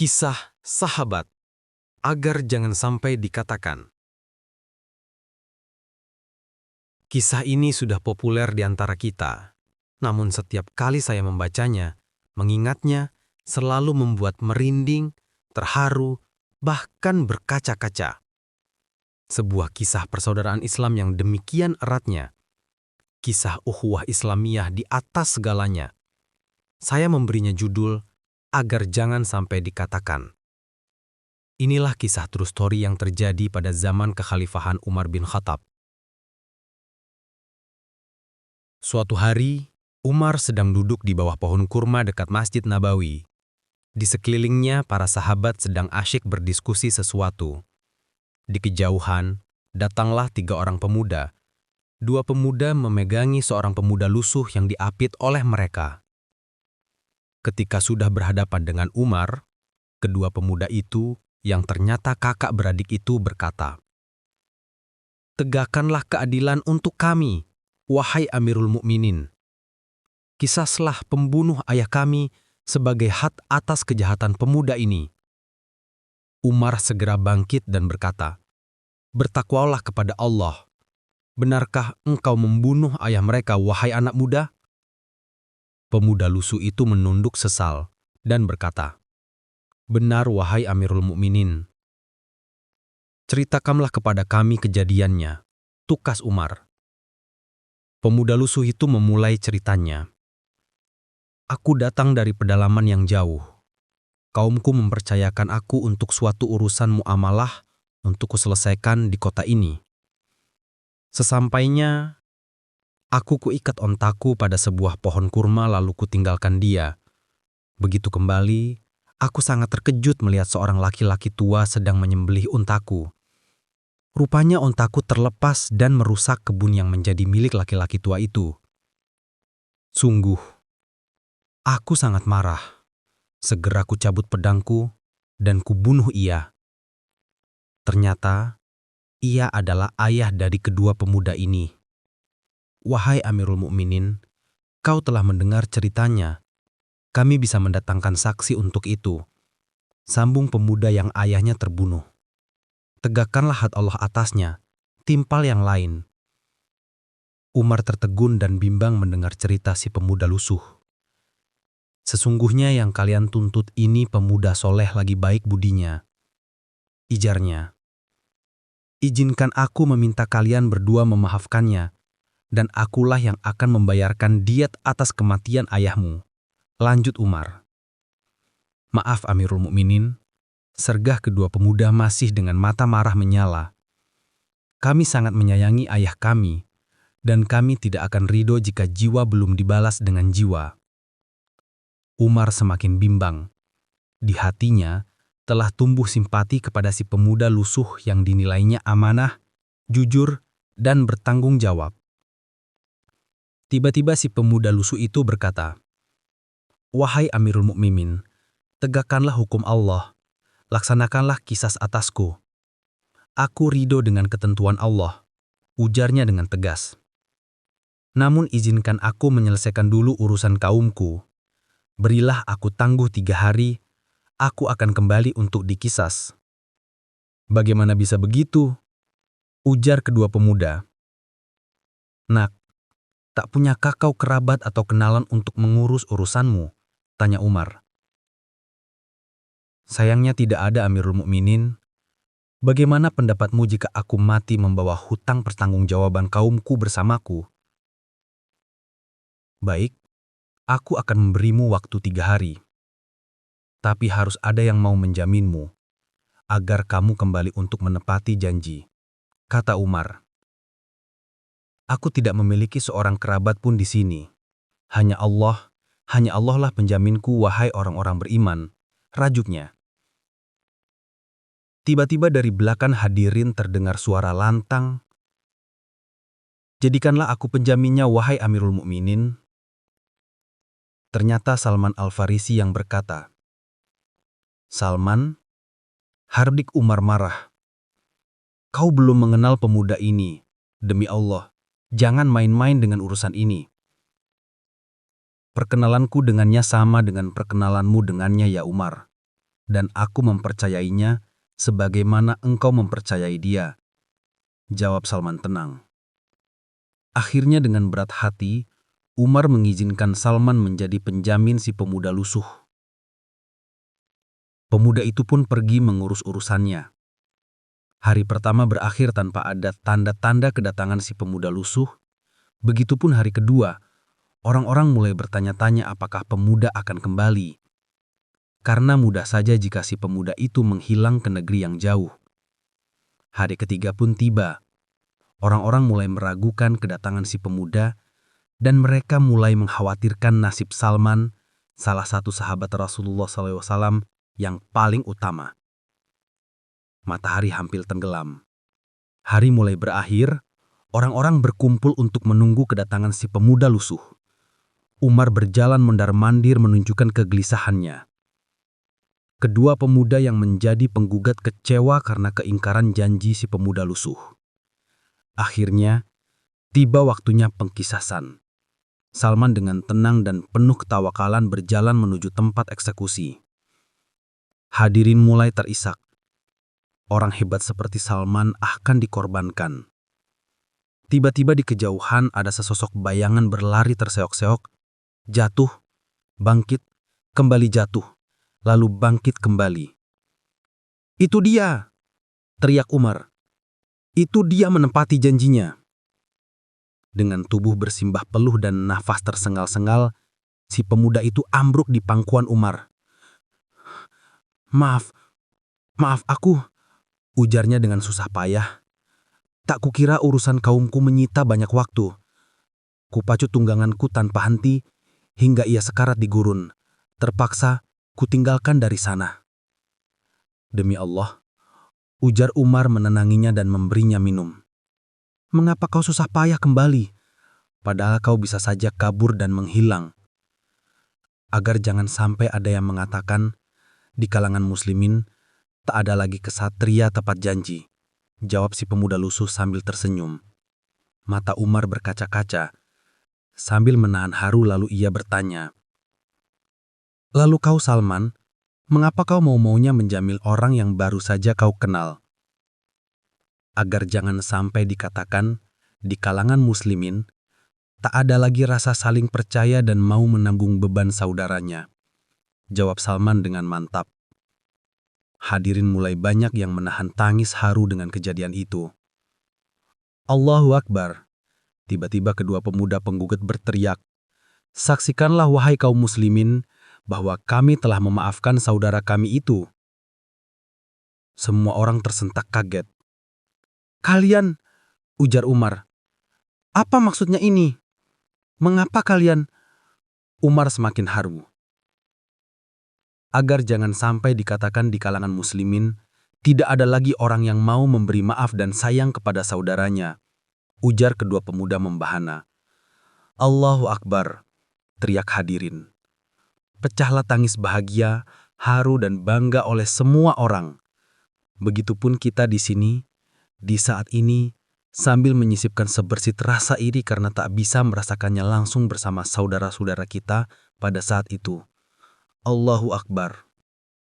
Kisah sahabat, agar jangan sampai dikatakan. Kisah ini sudah populer di antara kita, namun setiap kali saya membacanya, mengingatnya, selalu membuat merinding, terharu, bahkan berkaca-kaca. Sebuah kisah persaudaraan Islam yang demikian eratnya. Kisah ukhuwah Islamiyah di atas segalanya. Saya memberinya judul, agar jangan sampai dikatakan. Inilah kisah true story yang terjadi pada zaman kekhalifahan Umar bin Khattab. Suatu hari, Umar sedang duduk di bawah pohon kurma dekat Masjid Nabawi. Di sekelilingnya, para sahabat sedang asyik berdiskusi sesuatu. Di kejauhan, datanglah 3 orang pemuda. 2 pemuda memegangi seorang pemuda lusuh yang diapit oleh mereka. Ketika sudah berhadapan dengan Umar, kedua pemuda itu, yang ternyata kakak beradik itu berkata, "Tegakkanlah keadilan untuk kami, wahai Amirul Mukminin. Kisaslah pembunuh ayah kami sebagai had atas kejahatan pemuda ini." Umar segera bangkit dan berkata, "Bertakwalah kepada Allah. Benarkah engkau membunuh ayah mereka, wahai anak muda?" Pemuda lusuh itu menunduk sesal dan berkata, "Benar, wahai Amirul Mukminin." "Ceritakanlah kepada kami kejadiannya," tukas Umar. Pemuda lusuh itu memulai ceritanya. "Aku datang dari pedalaman yang jauh. Kaumku mempercayakan aku untuk suatu urusan muamalah untuk kuselesaikan di kota ini. Sesampainya, aku kuikat ontaku pada sebuah pohon kurma lalu kutinggalkan dia. Begitu kembali, aku sangat terkejut melihat seorang laki-laki tua sedang menyembelih untaku. Rupanya ontaku terlepas dan merusak kebun yang menjadi milik laki-laki tua itu. Sungguh, aku sangat marah. Segera kucabut pedangku dan kubunuh ia. Ternyata, ia adalah ayah dari kedua pemuda ini. Wahai Amirul Mukminin, kau telah mendengar ceritanya. Kami bisa mendatangkan saksi untuk itu," sambung pemuda yang ayahnya terbunuh. "Tegakkanlah had Allah atasnya, timpal yang lain." Umar tertegun dan bimbang mendengar cerita si pemuda lusuh. "Sesungguhnya yang kalian tuntut ini pemuda soleh lagi baik budinya," ijarnya. "Izinkan aku meminta kalian berdua memaafkannya, dan akulah yang akan membayarkan diat atas kematian ayahmu," lanjut Umar. "Maaf Amirul Mukminin," sergah kedua pemuda masih dengan mata marah menyala. "Kami sangat menyayangi ayah kami, dan kami tidak akan ridho jika jiwa belum dibalas dengan jiwa." Umar semakin bimbang. Di hatinya telah tumbuh simpati kepada si pemuda lusuh yang dinilainya amanah, jujur, dan bertanggung jawab. Tiba-tiba si pemuda lusuh itu berkata, "Wahai Amirul Mukminin, tegakkanlah hukum Allah, laksanakanlah qisas atasku. Aku ridho dengan ketentuan Allah," ujarnya dengan tegas. "Namun izinkan aku menyelesaikan dulu urusan kaumku. Berilah aku tangguh 3 hari, aku akan kembali untuk dikisas." "Bagaimana bisa begitu?" ujar kedua pemuda. "Nak, tak punyakah kau kerabat atau kenalan untuk mengurus urusanmu?" tanya Umar. "Sayangnya tidak ada, Amirul Mukminin. Bagaimana pendapatmu jika aku mati membawa hutang pertanggungjawaban kaumku bersamaku?" "Baik, aku akan memberimu waktu 3 hari. Tapi harus ada yang mau menjaminmu, agar kamu kembali untuk menepati janji," kata Umar. "Aku tidak memiliki seorang kerabat pun di sini. Hanya Allah lah penjaminku, wahai orang-orang beriman," rajuknya. Tiba-tiba dari belakang hadirin terdengar suara lantang, "Jadikanlah aku penjaminnya, wahai Amirul Mukminin." Ternyata Salman Al-Farisi yang berkata, "Salman," hardik Umar marah, "kau belum mengenal pemuda ini. Demi Allah, jangan main-main dengan urusan ini. Perkenalanku dengannya sama dengan perkenalanmu dengannya, ya Umar. dan aku mempercayainya sebagaimana engkau mempercayai dia. Jawab Salman tenang. Akhirnya dengan berat hati, Umar mengizinkan Salman menjadi penjamin si pemuda lusuh. Pemuda itu pun pergi mengurus urusannya. Hari pertama berakhir tanpa ada tanda-tanda kedatangan si pemuda lusuh. Begitupun hari kedua, orang-orang mulai bertanya-tanya apakah pemuda akan kembali. Karena mudah saja jika si pemuda itu menghilang ke negeri yang jauh. Hari ketiga pun tiba. Orang-orang mulai meragukan kedatangan si pemuda dan mereka mulai mengkhawatirkan nasib Salman, salah satu sahabat Rasulullah SAW yang paling utama. Matahari hampir tenggelam. Hari mulai berakhir, orang-orang berkumpul untuk menunggu kedatangan si pemuda lusuh. Umar berjalan mondar-mandir menunjukkan kegelisahannya. Kedua pemuda yang menjadi penggugat kecewa karena keingkaran janji si pemuda lusuh. Akhirnya, tiba waktunya pengkisasan. Salman dengan tenang dan penuh ketawakalan berjalan menuju tempat eksekusi. Hadirin mulai terisak. Orang hebat seperti Salman akan dikorbankan. Tiba-tiba di kejauhan ada sesosok bayangan berlari terseok-seok, jatuh, bangkit, kembali jatuh, lalu bangkit kembali. "Itu dia!" teriak Umar. "Itu dia menepati janjinya." Dengan tubuh bersimbah peluh dan nafas tersengal-sengal, si pemuda itu ambruk di pangkuan Umar. Maaf aku," ujarnya dengan susah payah. "Tak kukira urusan kaumku menyita banyak waktu. Kupacu tungganganku tanpa henti, hingga ia sekarat di gurun. Terpaksa kutinggalkan dari sana." "Demi Allah," ujar Umar menenanginya dan memberinya minum. "Mengapa kau susah payah kembali? Padahal kau bisa saja kabur dan menghilang." "Agar jangan sampai ada yang mengatakan, di kalangan muslimin, tak ada lagi kesatria tepat janji," jawab si pemuda lusuh sambil tersenyum. Mata Umar berkaca-kaca. Sambil menahan haru lalu ia bertanya, "Lalu kau Salman, mengapa kau mau-maunya menjamil orang yang baru saja kau kenal?" "Agar jangan sampai dikatakan, di kalangan muslimin, tak ada lagi rasa saling percaya dan mau menanggung beban saudaranya," jawab Salman dengan mantap. Hadirin mulai banyak yang menahan tangis haru dengan kejadian itu. "Allahu Akbar!" Tiba-tiba kedua pemuda penggugat berteriak, "Saksikanlah wahai kaum muslimin, bahwa kami telah memaafkan saudara kami itu." Semua orang tersentak kaget. "Kalian," ujar Umar, "apa maksudnya ini? Mengapa kalian?" Umar semakin haru. "Agar jangan sampai dikatakan di kalangan muslimin, tidak ada lagi orang yang mau memberi maaf dan sayang kepada saudaranya," ujar kedua pemuda membahana. "Allahu Akbar!" teriak hadirin. Pecahlah tangis bahagia, haru dan bangga oleh semua orang. Begitupun kita di sini, di saat ini, sambil menyisipkan sebersit rasa iri karena tak bisa merasakannya langsung bersama saudara-saudara kita pada saat itu. Allahu Akbar.